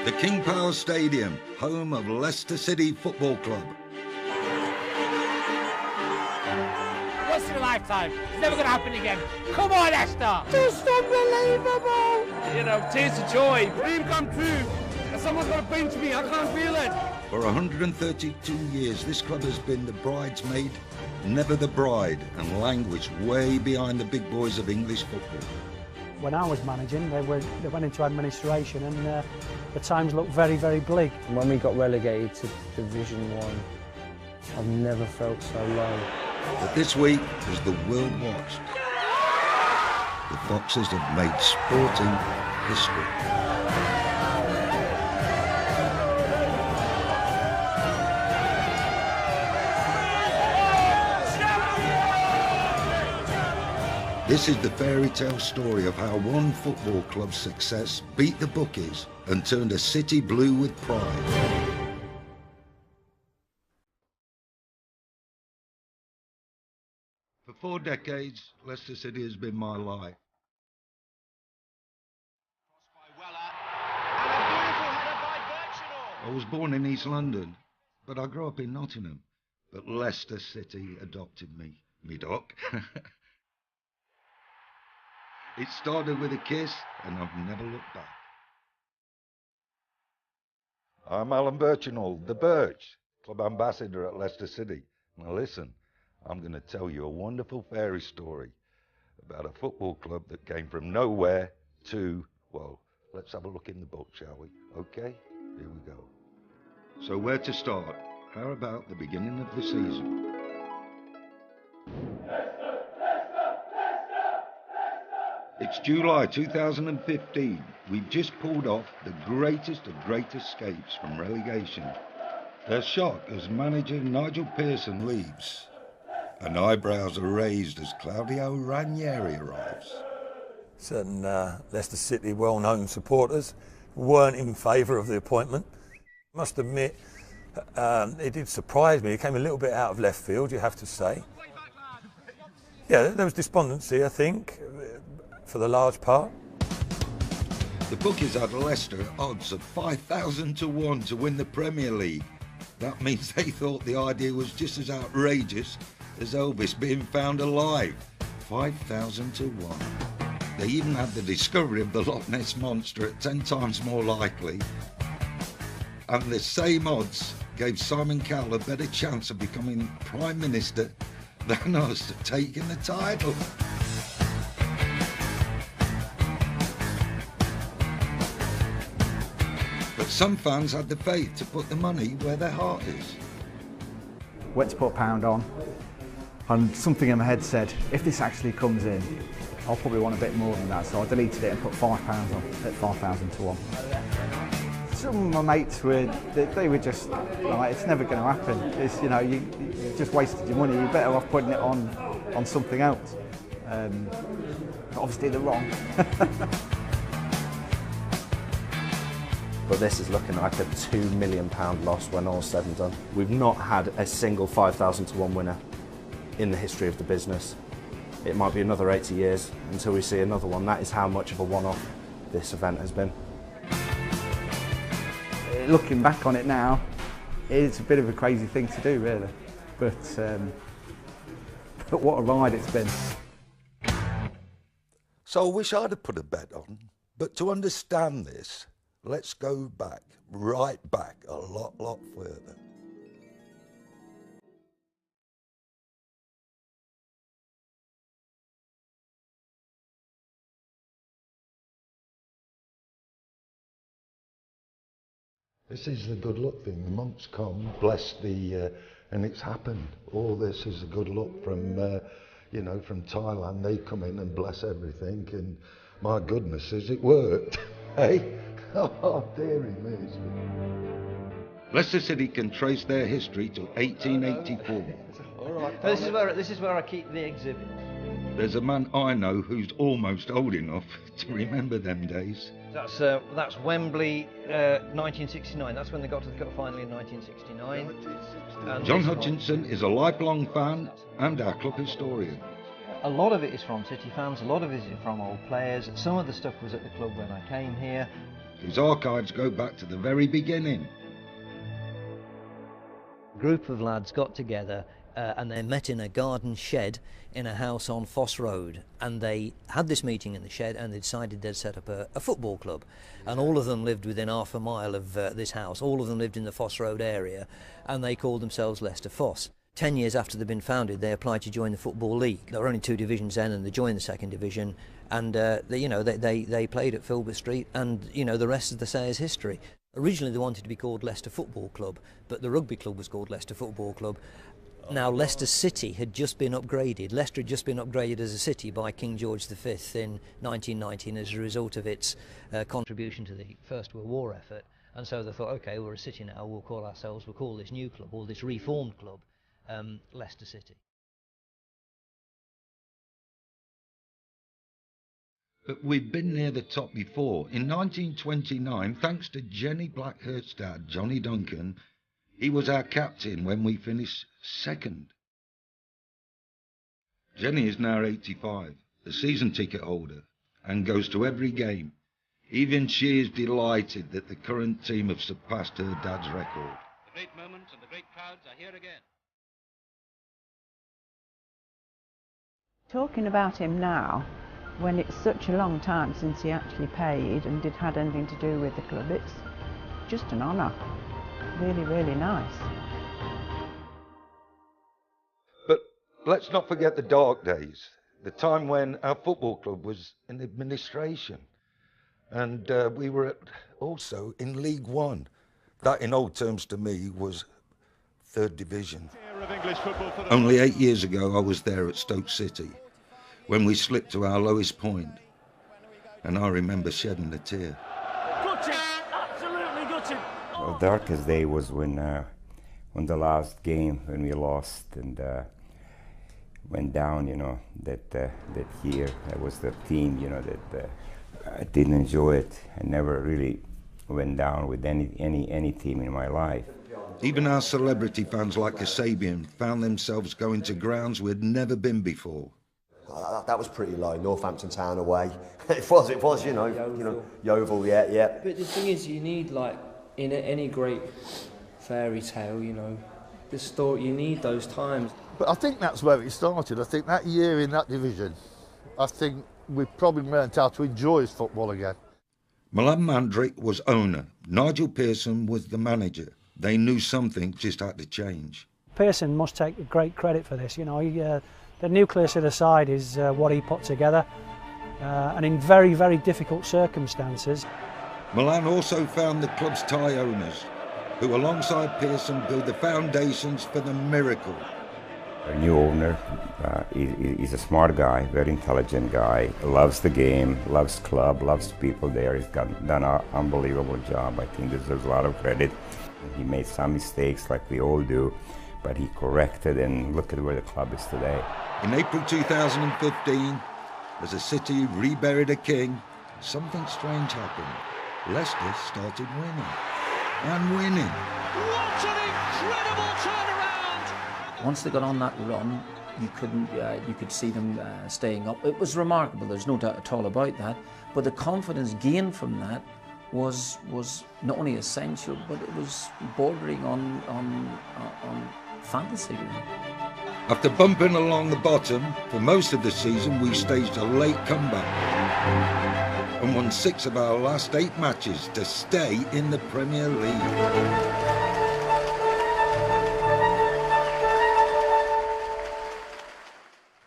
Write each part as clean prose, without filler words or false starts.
The King Power Stadium, home of Leicester City Football Club. Once in a lifetime. It's never going to happen again. Come on, Leicester! Just unbelievable! You know, tears of joy. Dream come true. Someone's got to pinch me. I can't feel it. For 132 years, this club has been the bridesmaid, never the bride, and languished way behind the big boys of English football. When I was managing, they went into administration, and the times looked very, very bleak. When we got relegated to Division 1, I've never felt so low. But this week, as the world watched, the Foxes have made sporting history. This is the fairy tale story of how one football club's success beat the bookies and turned a city blue with pride. For 4 decades, Leicester City has been my life. I was born in East London, but I grew up in Nottingham. But Leicester City adopted me, duck. It started with a kiss, and I've never looked back. I'm Alan Birchinall, the Birch, club ambassador at Leicester City. Now listen, I'm going to tell you a wonderful fairy story about a football club that came from nowhere to, well, let's have a look in the book, shall we? Okay, here we go. So where to start? How about the beginning of the season? It's July 2015. We've just pulled off the greatest of great escapes from relegation. They're shocked as manager Nigel Pearson leaves, and eyebrows are raised as Claudio Ranieri arrives. Certain Leicester City well-known supporters weren't in favour of the appointment. I must admit, it did surprise me. It came a little bit out of left field, you have to say. Yeah, there was despondency, I think, for the large part. The bookies had Leicester at odds of 5,000 to 1 to win the Premier League. That means they thought the idea was just as outrageous as Elvis being found alive. 5,000 to 1. They even had the discovery of the Loch Ness Monster at 10 times more likely. And the same odds gave Simon Cowell a better chance of becoming Prime Minister than us taking the title. But some fans had the faith to put the money where their heart is. Went to put £1 on, and something in my head said, if this actually comes in, I'll probably want a bit more than that. So I deleted it and put £5 on at 5,000 to 1. Some of my mates they were just like, it's never going to happen. It's, you know, you just wasted your money. You're better off putting it on something else. Obviously they're wrong. But this is looking like a £2 million loss when all's said and done. We've not had a single 5,000 to 1 winner in the history of the business. It might be another 80 years until we see another one. That is how much of a one-off this event has been. Looking back on it now, it's a bit of a crazy thing to do, really. But what a ride it's been. So I wish I'd have put a bet on, but to understand this, let's go back, right back, a lot further. This is the good luck thing. The monks come, bless the, and it's happened. All this is a good luck from, you know, from Thailand. They come in and bless everything, and my goodness, it worked. Hey? Oh, dearie me. Leicester City can trace their history to 1884. All right. This is where I keep the exhibits. There's a man I know who's almost old enough to remember them days. That's Wembley, 1969. That's when they got to the cup final in 1969. John Hutchinson is a lifelong fan and our club historian. A lot of it is from City fans, a lot of it is from old players. Some of the stuff was at the club when I came here. whose archives go back to the very beginning. A group of lads got together and they met in a garden shed in a house on Foss Road, and they had this meeting in the shed and they decided they'd set up a football club, and all of them lived within half a mile of this house. All of them lived in the Foss Road area, and they called themselves Leicester Foss. 10 years after they'd been founded, they applied to join the Football League. There were only 2 divisions then, and they joined the 2nd division, and they played at Filbert Street, and the rest, as they say, is history. Originally they wanted to be called Leicester Football Club, but the rugby club was called Leicester Football Club. Now Leicester City had just been upgraded. Leicester had just been upgraded as a city by King George V in 1919 as a result of its contribution to the First World War effort. And so they thought, OK, we're a city now, we'll call this new club, or this reformed club, Leicester City. But we've been near the top before. In 1929, thanks to Jenny Blackhurst's dad, Johnny Duncan, he was our captain when we finished 2nd. Jenny is now 85, a season ticket holder, and goes to every game. Even she is delighted that the current team have surpassed her dad's record. The great moments and the great crowds are here again. Talking about him now, when it's such a long time since he actually paid and had anything to do with the club, it's just an honour. Really, really nice. But let's not forget the dark days, the time when our football club was in administration, and we were also in League One. That, in old terms to me, was 3rd division. Only 8 years ago I was there at Stoke City, when we slipped to our lowest point, and I remember shedding a tear. Gutted! Absolutely gutted! Well, darkest day was when the last game, when we lost and went down, that year. That was the team, that I didn't enjoy it. I never really went down with any team in my life. Even our celebrity fans like Kasabian found themselves going to grounds we'd never been before. That was pretty low. Northampton Town away. It was, Yeovil, yeah. But the thing is, you need, like, in any great fairy tale, the story, you need those times. But I think that's where it started. I think that year in that division, I think we probably learned how to enjoy football again. Milan Mandrick was owner. Nigel Pearson was the manager. They knew something just had to change. Pearson must take great credit for this. The nucleus of the side is what he put together, and in very, very difficult circumstances. Milan also found the club's tie owners, who alongside Pearson built the foundations for the miracle. Our new owner, he's a smart guy, very intelligent guy, loves the game, loves club, loves people there. He's done an unbelievable job. I think deserves a lot of credit. He made some mistakes like we all do, but he corrected, and look at where the club is today. In April 2015, as the city reburied a king, something strange happened. Leicester started winning. And winning. What an incredible turnaround! Once they got on that run, you could see them staying up. It was remarkable, there's no doubt at all about that, but the confidence gained from that was not only essential, but it was bordering on fantasy, really. After bumping along the bottom for most of the season, we staged a late comeback and won 6 of our last 8 matches to stay in the Premier League.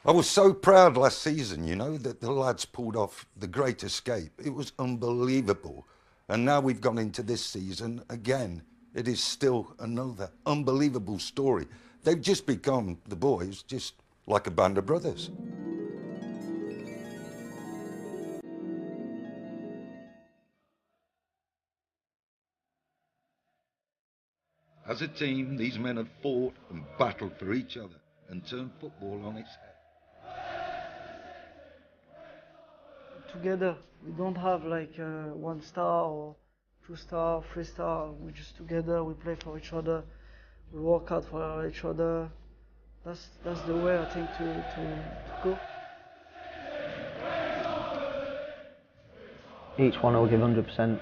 I was so proud last season, that the lads pulled off the great escape. It was unbelievable. And now we've gone into this season again. It is still another unbelievable story. They've just become, the boys, just like a band of brothers. As a team, these men have fought and battled for each other and turned football on its head. Together, we don't have like 1 star or 2 star, 3 star. We're just together, we play for each other, we work hard for each other. That's the way I think to go. Each one will give 100%,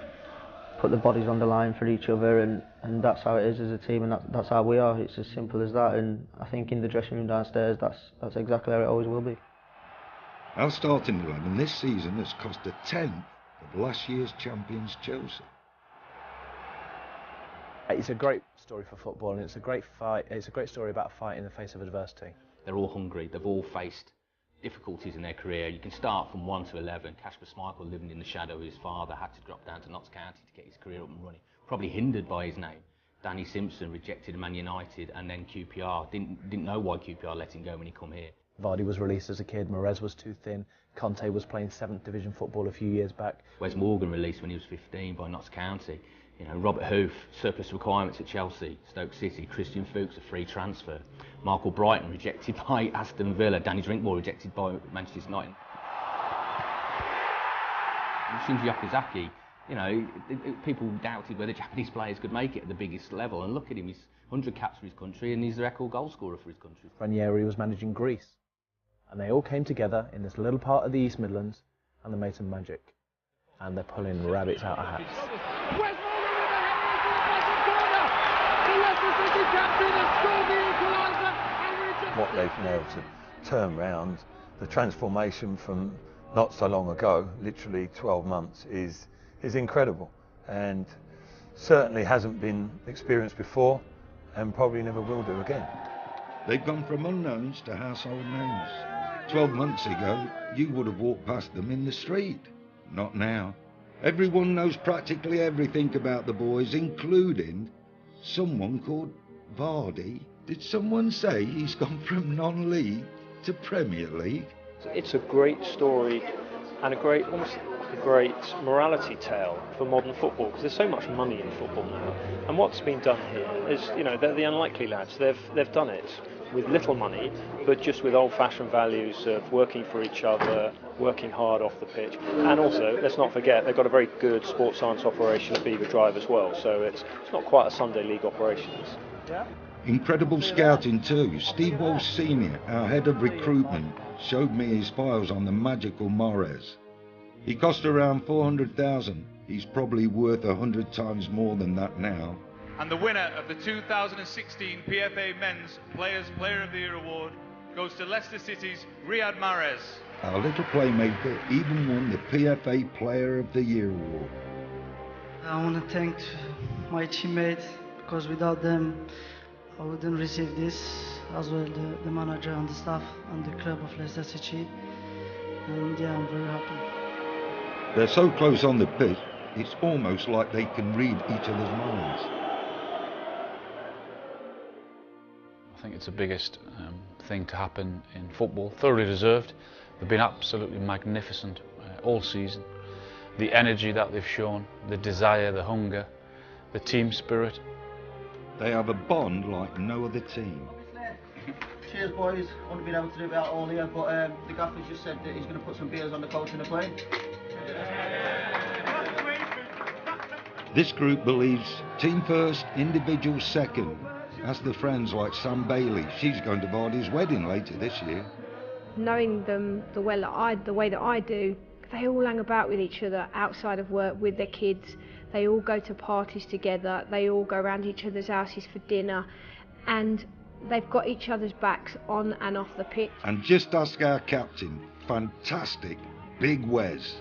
put the bodies on the line for each other, and that's how it is as a team, and that's how we are. It's as simple as that, and I think in the dressing room downstairs, that's exactly how it always will be. Our starting 11 this season has cost a tenth of last year's champions Chelsea. It's a great story for football, and it's a great fight. It's a great story about a fight in the face of adversity. They're all hungry. They've all faced difficulties in their career. You can start from 1 to 11. Kasper Schmeichel, living in the shadow of his father, had to drop down to Notts County to get his career up and running. Probably hindered by his name. Danny Simpson rejected Man United, and then QPR. Didn't know why QPR let him go when he come here. Vardy was released as a kid. Morez was too thin. Conte was playing 7th Division football a few years back. Wes Morgan released when he was 15 by Notts County. You know, Robert Hoof, surplus requirements at Chelsea, Stoke City. Christian Fuchs, a free transfer. Michael Brighton, rejected by Aston Villa. Danny Drinkmore, rejected by Manchester United. Shinji Okazaki, you know, people doubted whether Japanese players could make it at the biggest level, and look at him, he's 100 caps for his country, and he's the record goal scorer for his country. Ranieri was managing Greece, and they all came together in this little part of the East Midlands, and they made some magic. And they're pulling rabbits out of hats. What they've now to turn round, the transformation from not so long ago, literally 12 months, is incredible, and certainly hasn't been experienced before, and probably never will do again. They've gone from unknowns to household names. 12 months ago, you would have walked past them in the street. Not now. Everyone knows practically everything about the boys, including someone called Vardy. Did someone say he's gone from non-league to Premier League? It's a great story and almost a great morality tale for modern football, because there's so much money in football now. And what's been done here is, you know, they're the unlikely lads. They've done it with little money, but just with old-fashioned values of working for each other, working hard off the pitch. And also, let's not forget, they've got a very good sports science operation at Beaver Drive as well, so it's not quite a Sunday league operations. Yeah. Incredible scouting too. Steve Walsh Sr., our head of recruitment, showed me his files on the magical Morez. He cost around 400,000. He's probably worth 100 times more than that now. And the winner of the 2016 PFA Men's Players Player of the Year Award goes to Leicester City's Riyad Mahrez. Our little playmaker even won the PFA Player of the Year Award. I want to thank my teammates, because without them I wouldn't receive this, as well the manager and the staff and the club of Leicester City, and yeah, I'm very happy. They're so close on the pitch, it's almost like they can read each other's minds. I think it's the biggest thing to happen in football, thoroughly deserved. They've been absolutely magnificent all season. The energy that they've shown, the desire, the hunger, the team spirit. They have a bond like no other team. Cheers, boys. I wouldn't been able to do that all here, but the gaffer's just said that he's going to put some beers on the coach in the plane. This group believes team first, individual second. That's the friends like Sam Bailey. She's going to Vardy's wedding later this year. Knowing them the way that I do, they all hang about with each other outside of work with their kids. They all go to parties together, they all go around each other's houses for dinner, and they've got each other's backs on and off the pitch. And just ask our captain, fantastic, Big Wes.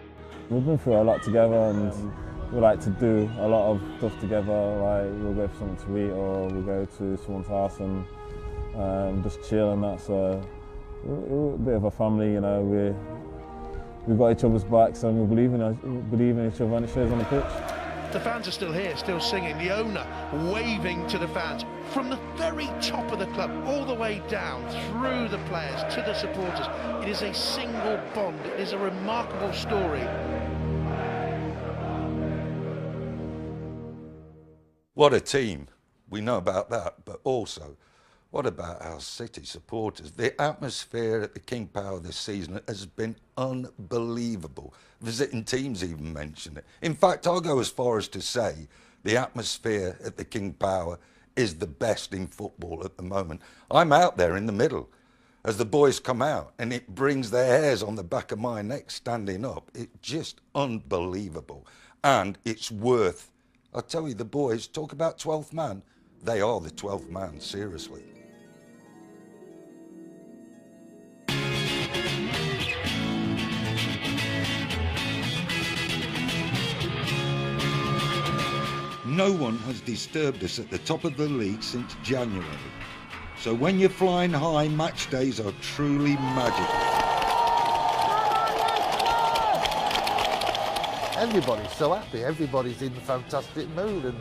We've been through a lot together, and we like to do a lot of stuff together, like we'll go for something to eat or we'll go to someone's house and just chill and that, so we're a bit of a family, you know, we've got each other's backs and we believe in each other, and it shows on the pitch. The fans are still here, still singing, the owner waving to the fans from the very top of the club all the way down through the players to the supporters. It is a single bond, it is a remarkable story. What a team, we know about that, but also, what about our City supporters? The atmosphere at the King Power this season has been unbelievable. Visiting teams even mention it. In fact, I'll go as far as to say the atmosphere at the King Power is the best in football at the moment. I'm out there in the middle as the boys come out, and it brings their hairs on the back of my neck standing up. It's just unbelievable, and it's worth I tell you, the boys talk about 12th man. They are the 12th man, seriously. No one has disturbed us at the top of the league since January. So when you're flying high, match days are truly magical. Everybody's so happy, everybody's in a fantastic mood, and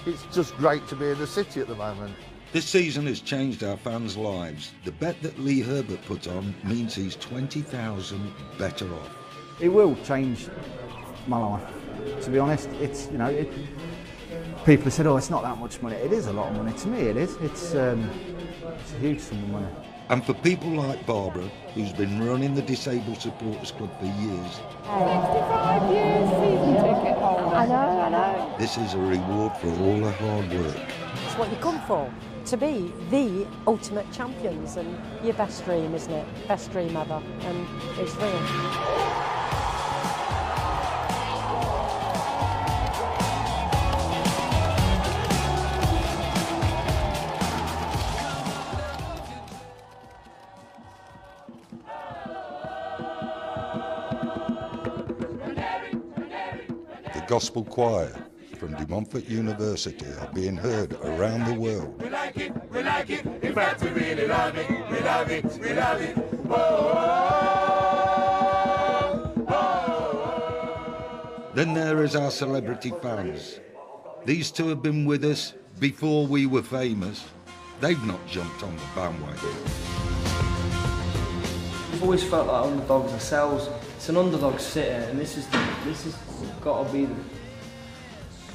it's just great to be in the city at the moment. This season has changed our fans' lives. The bet that Lee Herbert put on means he's 20,000 better off. It will change my life, to be honest. It's, you know, people have said, oh, it's not that much money. It is a lot of money. To me, it is. It's a huge sum of money. And for people like Barbara, who's been running the Disabled Supporters Club for years, 65 years season ticket holder. I know. this is a reward for all her hard work. It's what you come for, to be the ultimate champions, and your best dream, isn't it? Best dream ever, and it's real. The Gospel Choir from De Montfort University are being heard around the world. We like it, in fact we really love it, we love it, we love it. Then there is our celebrity fans. These two have been with us before we were famous. They've not jumped on the bandwagon. We've always felt like underdogs ourselves. It's an underdog city, and this is got to be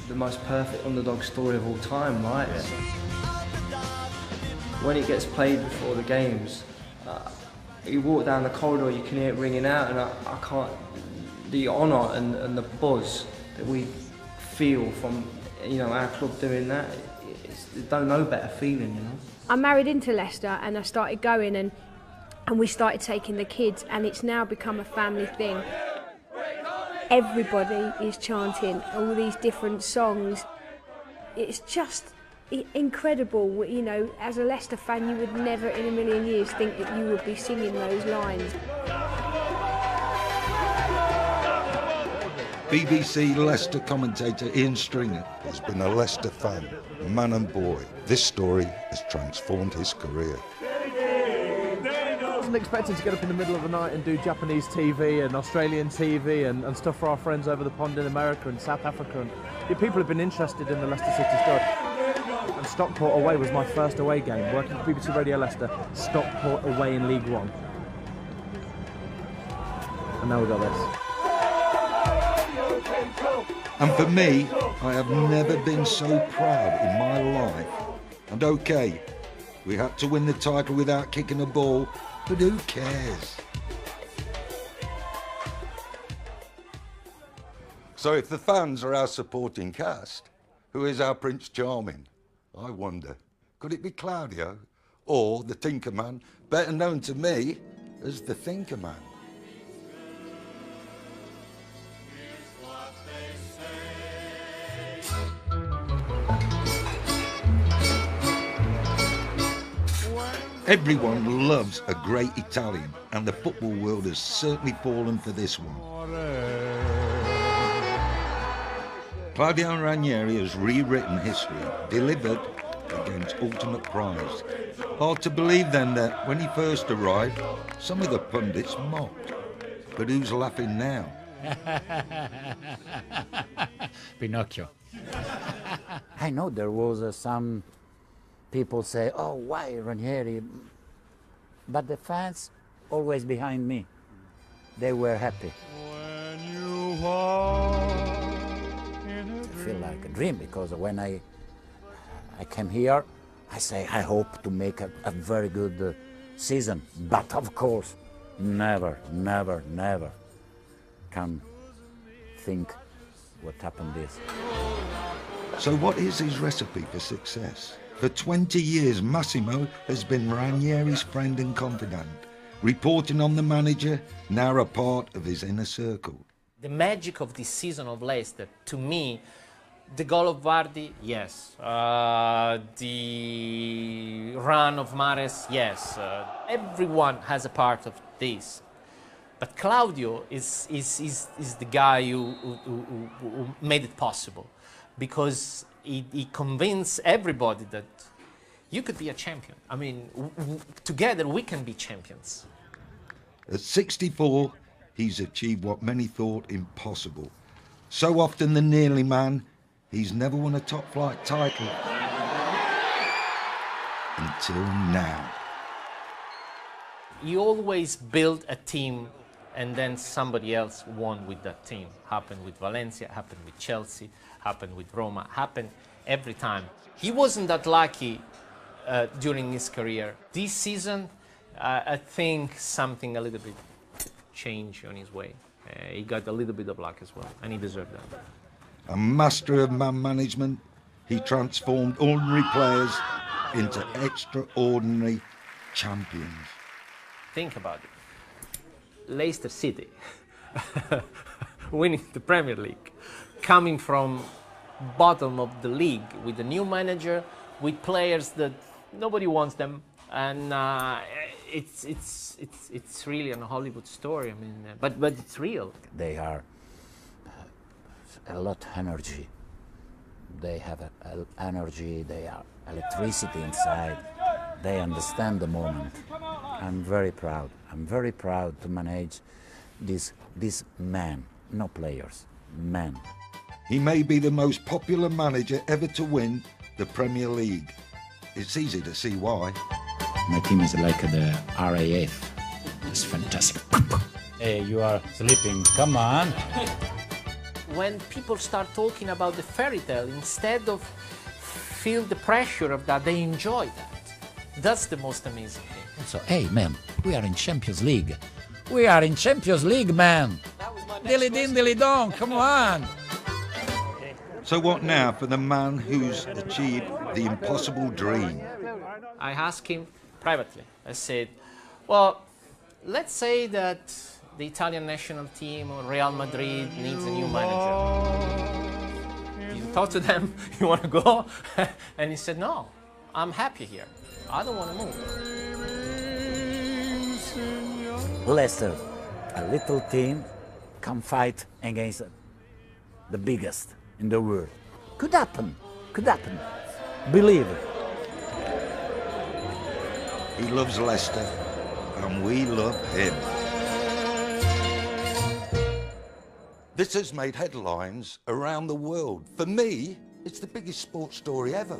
the most perfect underdog story of all time, right? Yeah. When it gets played before the games, you walk down the corridor, you can hear it ringing out, and I can't. The honour and the buzz that we feel from, you know, our club doing that, don't know better feeling, you know. I married into Leicester, and I started going, and we started taking the kids, and it's now become a family thing. Everybody is chanting all these different songs. It's just incredible, you know. As a Leicester fan, you would never in a million years think that you would be singing those lines. BBC Leicester commentator Ian Stringer has been a Leicester fan, man and boy. This story has transformed his career. I wasn't expecting to get up in the middle of the night and do Japanese TV and Australian TV and stuff for our friends over the pond in America and South Africa. And people have been interested in the Leicester City story. And Stockport away was my first away game, working for BBC Radio Leicester, Stockport away in League One. And now we've got this. And for me, I have never been so proud in my life. And okay, we had to win the title without kicking a ball, but who cares? So if the fans are our supporting cast, who is our Prince Charming? I wonder, could it be Claudio or the Tinkerman, better known to me as the Thinkerman? Everyone loves a great Italian, and the football world has certainly fallen for this one. Claudio Ranieri has rewritten history, delivered against ultimate prize. Hard to believe then that when he first arrived, some of the pundits mocked. But who's laughing now? Pinocchio. I know there was some people say, oh, why Ranieri? But the fans always behind me. They were happy. I feel like a dream, because when I came here, I say, I hope to make a very good season. But of course, never can think what happened this. So what is his recipe for success? For 20 years, Massimo has been Ranieri's friend and confidant, reporting on the manager, now a part of his inner circle. The magic of this season of Leicester, to me, The goal of Vardy, yes. The run of Mahrez, yes. Everyone has a part of this. But Claudio is the guy who made it possible, because he convinced everybody that you could be a champion. I mean, together we can be champions. At 64, he's achieved what many thought impossible. So often the nearly man, he's never won a top-flight title. Until now. You always build a team and then somebody else won with that team. Happened with Valencia, happened with Chelsea, happened with Roma, happened every time. He wasn't that lucky during his career. This season, I think something a little bit changed on his way. He got a little bit of luck as well, and he deserved that. A master of man management, he transformed ordinary players into extraordinary champions. Think about it. Leicester City winning the Premier League, coming from bottom of the league with a new manager, with players that nobody wants them, and it's really a Hollywood story. I mean, but it's real. They are a lot of energy. They have energy. They are electricity inside. They understand the moment. I'm very proud. I'm very proud to manage this man, no players, men. He may be the most popular manager ever to win the Premier League. It's easy to see why. My team is like the RAF. It's fantastic. Hey, you are sleeping. Come on. When people start talking about the fairy tale, instead of feel the pressure of that, they enjoy that. That's the most amazing thing. So, hey, man, we are in Champions League. We are in Champions League, man. Dilly din, dilly dong, come on. So what now for the man who's achieved the impossible dream? I asked him privately. I said, well, let's say that the Italian national team or Real Madrid needs a new manager. You talk to them, you want to go? And he said, no, I'm happy here. I don't want to move. Leicester, a little team, can fight against the biggest in the world. Could happen. Could happen. Believe it. He loves Leicester, and we love him. This has made headlines around the world. For me, it's the biggest sports story ever.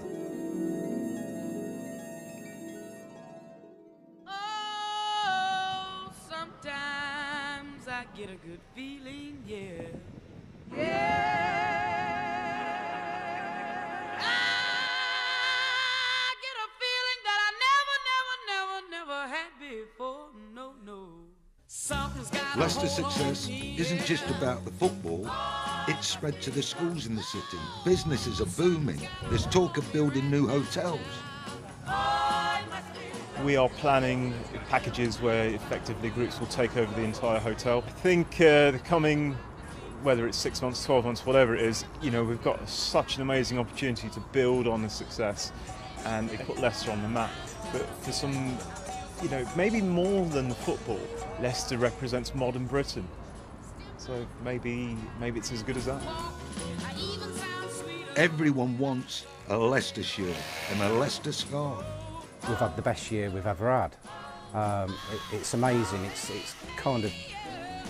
Oh, sometimes I get a good feeling, yeah. Yeah. I get a feeling that I never had before. No, no. Something's got Leicester's success isn't just about the football, it's spread to the schools in the city. Businesses are booming. There's talk of building new hotels. We are planning packages where effectively groups will take over the entire hotel. I think the coming, whether it's 6 months, 12 months, whatever it is, you know, we've got such an amazing opportunity to build on the success and put Leicester on the map. But for some, you know, maybe more than the football, Leicester represents modern Britain. So maybe it's as good as that. Everyone wants a Leicester shirt and a Leicester scarf. We've had the best year we've ever had. It's amazing. It's kind of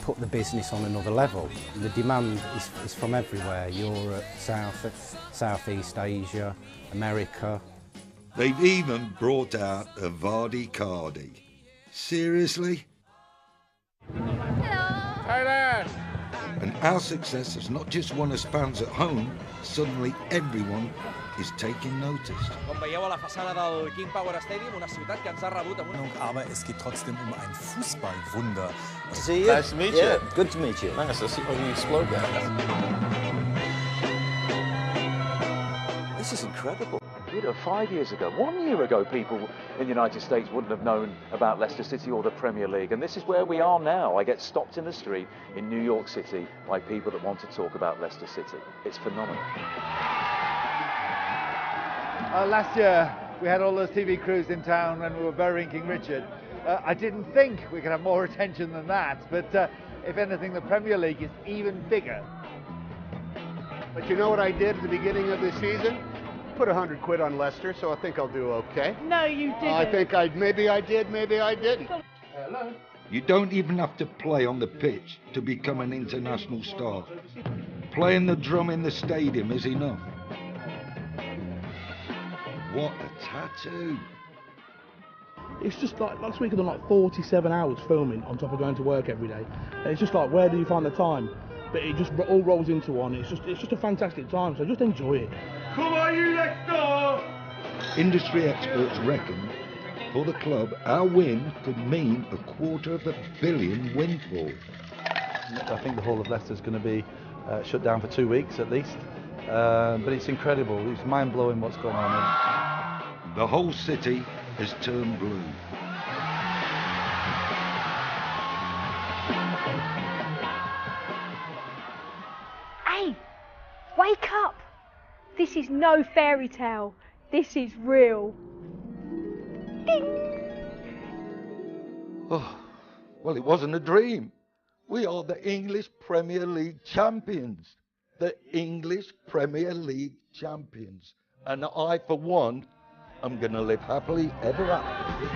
put the business on another level. The demand is from everywhere: Europe, Southeast Asia, America. They've even brought out a Vardy Cardi. Seriously? Hello. And our success has not just won us fans at home, suddenly everyone is taking notice. Com veieu a la façana del King Power Stadium, una ciutat que ens ha rebut amb una... Aber es geht trotzdem ein Fußballwunder. See you. Nice to meet you. Yeah. Good to meet you. Nice to see you explode that. This is incredible. 5 years ago, 1 year ago, people in the United States wouldn't have known about Leicester City or the Premier League, and this is where we are now. I get stopped in the street in New York City by people that want to talk about Leicester City. It's phenomenal. Last year, we had all those TV crews in town and we were burying King Richard. I didn't think we could have more attention than that, but if anything, the Premier League is even bigger. But you know what I did at the beginning of the season? Put 100 quid on Leicester, so I think I'll do okay. No, you didn't. I think maybe I did, maybe I didn't. Hello? You don't even have to play on the pitch to become an international star. Playing the drum in the stadium is enough. What a tattoo. It's just like, last week I done like 47 hours filming on top of going to work every day. And it's just like, where do you find the time? But it just all rolls into one. It's just a fantastic time, so just enjoy it. Come on, you Leicester! Industry experts reckon, for the club, our win could mean $250 million windfall. I think the whole of Leicester is going to be shut down for 2 weeks at least. But it's incredible. It's mind-blowing what's going on here. The whole city has turned blue. Hey, wake up! This is no fairy tale. This is real. Ding! Oh, well, it wasn't a dream. We are the English Premier League champions. The English Premier League champions. And I, for one, am going to live happily ever after.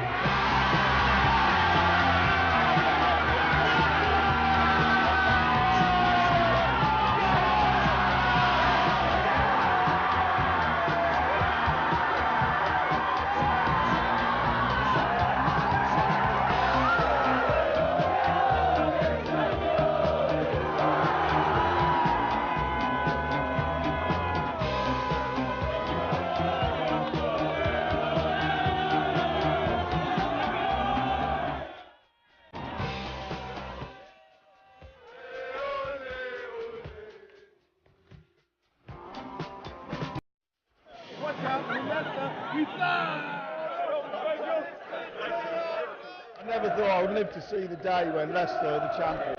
I never thought I would live to see the day when Leicester are the champions.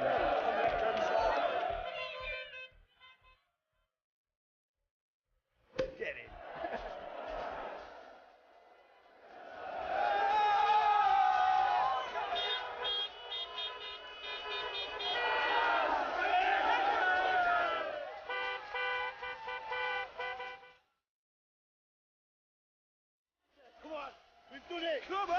Come on!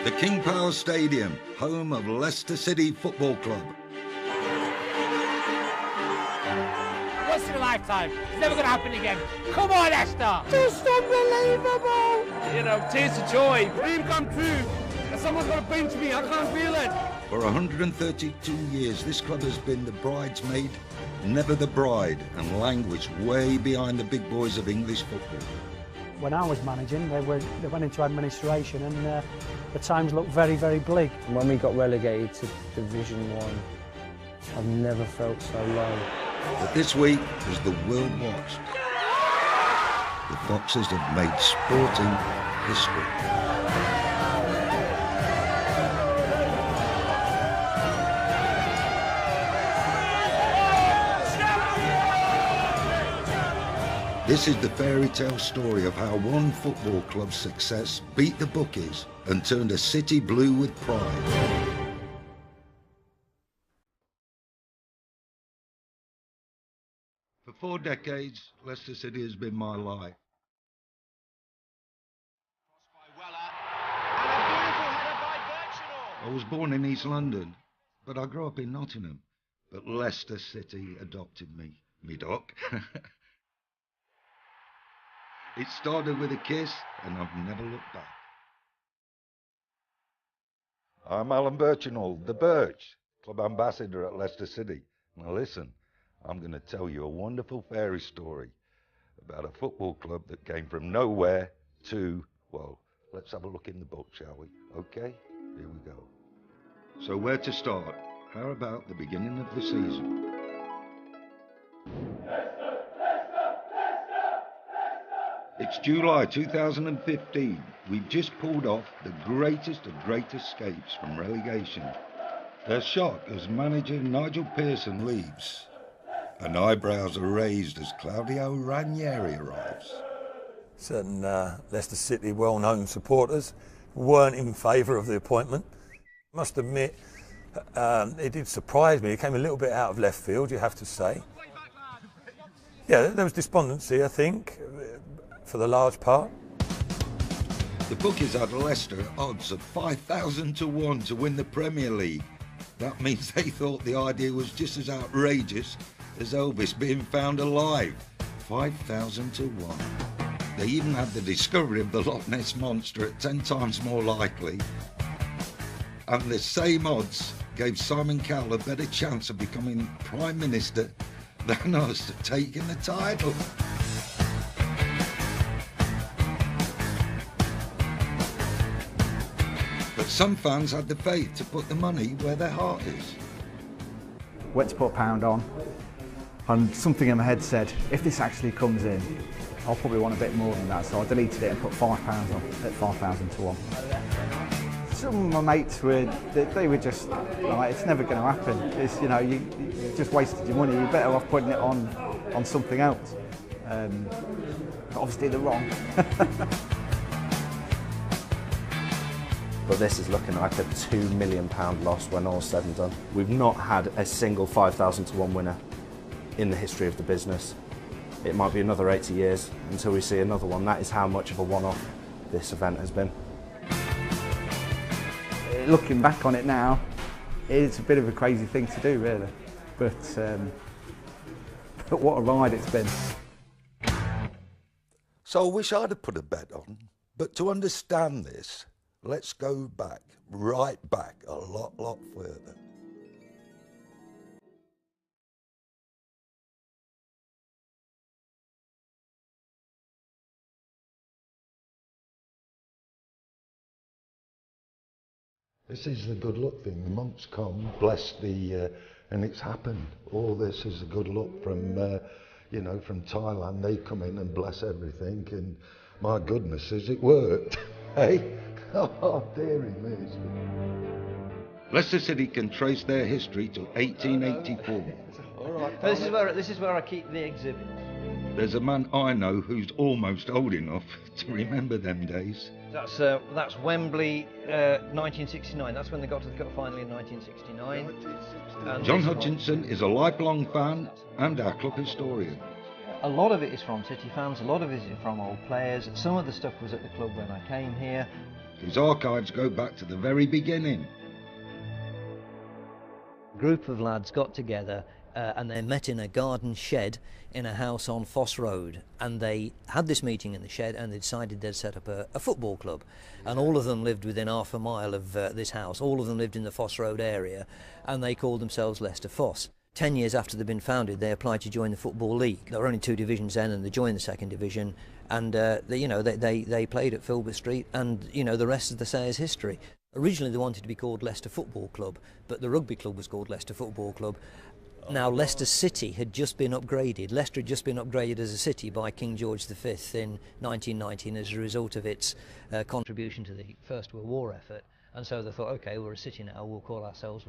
The King Power Stadium, home of Leicester City Football Club. Once in a lifetime. It's never going to happen again. Come on, Leicester! Just unbelievable! You know, tears of joy. Dream come true. Someone's got to pinch me. I can't feel it. For 132 years, this club has been the bridesmaid, never the bride, and languished way behind the big boys of English football. When I was managing, they went into administration and the times looked very, very bleak. When we got relegated to Division 1, I've never felt so low. But this week, as the world watched, the Foxes have made sporting history. This is the fairy tale story of how one football club's success beat the bookies and turned a city blue with pride. For 4 decades, Leicester City has been my life. I was born in East London, but I grew up in Nottingham. But Leicester City adopted me, me doc. It started with a kiss, and I've never looked back. I'm Alan Birchinall, the Birch, club ambassador at Leicester City. Now listen, I'm going to tell you a wonderful fairy story about a football club that came from nowhere to, well, let's have a look in the book, shall we? Okay, here we go. So where to start? How about the beginning of the season? It's July 2015. We've just pulled off the greatest of great escapes from relegation. They're shocked as manager Nigel Pearson leaves, and eyebrows are raised as Claudio Ranieri arrives. Certain Leicester City well-known supporters weren't in favour of the appointment. Must admit, it did surprise me. It came a little bit out of left field, you have to say. Yeah, there was despondency, I think, for the large part. The bookies had Leicester odds of 5,000 to 1 to win the Premier League. That means they thought the idea was just as outrageous as Elvis being found alive. 5,000 to 1. They even had the discovery of the Loch Ness Monster at 10 times more likely. And the same odds gave Simon Cowell a better chance of becoming Prime Minister than us taking the title. But some fans had the faith to put the money where their heart is. Went to put a pound on, and something in my head said, if this actually comes in, I'll probably want a bit more than that. So I deleted it and put £5 on at 5,000 to 1. Some of my mates they were just like, it's never going to happen. It's, you know, you just wasted your money. You're better off putting it on something else. Obviously they're wrong. But this is looking like a £2 million loss when all's said and done. We've not had a single 5,000 to 1 winner in the history of the business. It might be another 80 years until we see another one. That is how much of a one-off this event has been. Looking back on it now, it's a bit of a crazy thing to do, really. But what a ride it's been. So I wish I'd have put a bet on, but to understand this, let's go back, right back, a lot further. This is the good luck thing. The monks come, bless the, and it's happened. All this is a good luck from, you know, from Thailand. They come in and bless everything, and my goodness, it worked. Hey, oh dearie me. Leicester City can trace their history to 1884. All right. This is where I keep the exhibit. There's a man I know who's almost old enough to remember them days. That's Wembley, 1969. That's when they got to the cup final in 1969. John Hutchinson is a lifelong fan and our club historian. A lot of it is from City fans, a lot of it is from old players. Some of the stuff was at the club when I came here. His archives go back to the very beginning. A group of lads got together and they met in a garden shed in a house on Foss Road, and they had this meeting in the shed and they decided they'd set up a football club, and all of them lived within half a mile of this house. All of them lived in the Foss Road area, and they called themselves Leicester Foss. 10 years after they'd been founded, they applied to join the Football League. There were only 2 divisions then, and they joined the 2nd division, and they played at Filbert Street, and the rest of the say is history. Originally they wanted to be called Leicester Football Club, but the rugby club was called Leicester Football Club. Now, Leicester City had just been upgraded. Leicester had just been upgraded as a city by King George V in 1919 as a result of its contribution to the First World War effort. And so they thought, OK, we're a city now, we'll call ourselves